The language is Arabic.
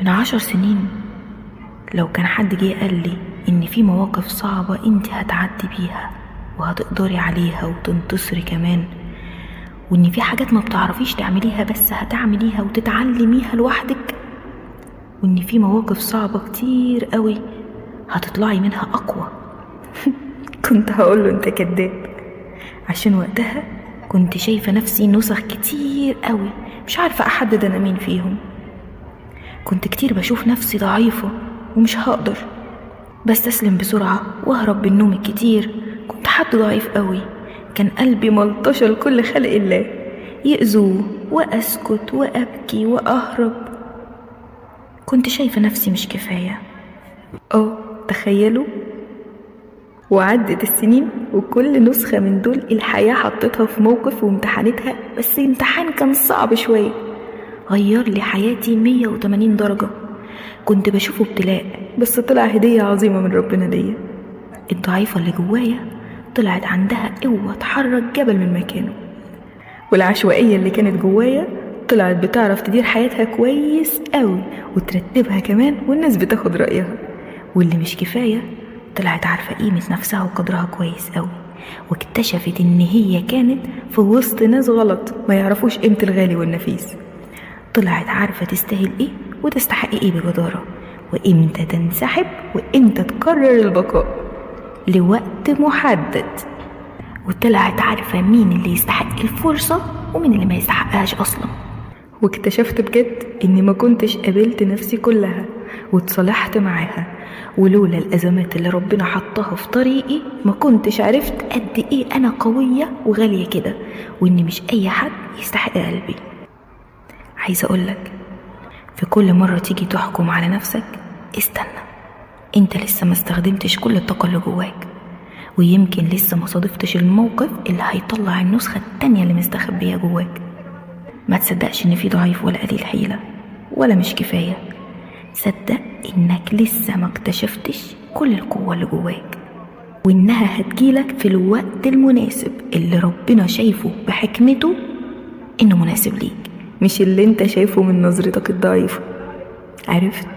من 10 سنين لو كان حد جه قال لي ان في مواقف صعبة انت هتعدي بيها وهتقدري عليها وتنتصري كمان، وان في حاجات ما بتعرفيش تعمليها بس هتعمليها وتتعلميها لوحدك، وان في مواقف صعبة كتير قوي هتطلعي منها اقوى كنت هقوله انت كداب، عشان وقتها كنت شايفة نفسي نسخ كتير قوي مش عارفة احدد انا مين فيهم. كنت كتير بشوف نفسي ضعيفة ومش هقدر، بستسلم بسرعة واهرب بالنوم الكتير. كنت حد ضعيف قوي، كان قلبي ملطشة لكل خلق الله، يأذوه وأسكت وأبكي وأهرب. كنت شايفة نفسي مش كفاية. تخيلوا، وعدت السنين وكل نسخة من دول الحياة حطتها في موقف وامتحانتها، بس امتحان كان صعب شوية، غير لي حياتي 180 درجة. كنت بشوفه ابتلاء بس طلع هدية عظيمة من ربنا ليا. الضعيفة اللي جوايا طلعت عندها قوة تحرك جبل من مكانه، والعشوائية اللي كانت جوايا طلعت بتعرف تدير حياتها كويس قوي وترتبها كمان والناس بتاخد رأيها. واللي مش كفاية طلعت عارفة قيمة نفسها وقدرها كويس قوي، واكتشفت ان هي كانت في وسط ناس غلط ما يعرفوش قيمة الغالي والنفيس. طلعت عارفة تستاهل ايه وتستحق ايه بجدارة، وامتى تنسحب وامتى تقرر البقاء لوقت محدد. وطلعت عارفة مين اللي يستحق الفرصة ومين اللي ما يستحقهاش اصلا. واكتشفت بجد اني ما كنتش قابلت نفسي كلها واتصالحت معاها، ولولا الازمات اللي ربنا حطها في طريقي ما كنتش عرفت قد ايه انا قوية وغالية كده، وان مش اي حد يستحق قلبي. عايزة اقولك، في كل مرة تيجي تحكم على نفسك استنى، انت لسه ما استخدمتش كل الطاقة اللي جواك، ويمكن لسه ما صادفتش الموقف اللي هيطلع النسخة التانية اللي مستخبية جواك. ما تصدقش ان في ضعيف ولا قليل حيلة ولا مش كفاية، صدق انك لسه ما اكتشفتش كل القوة اللي جواك، وانها هتجيلك في الوقت المناسب اللي ربنا شايفه بحكمته انه مناسب ليك، مش اللي انت شايفه من نظرتك الضعيفة. عرفت؟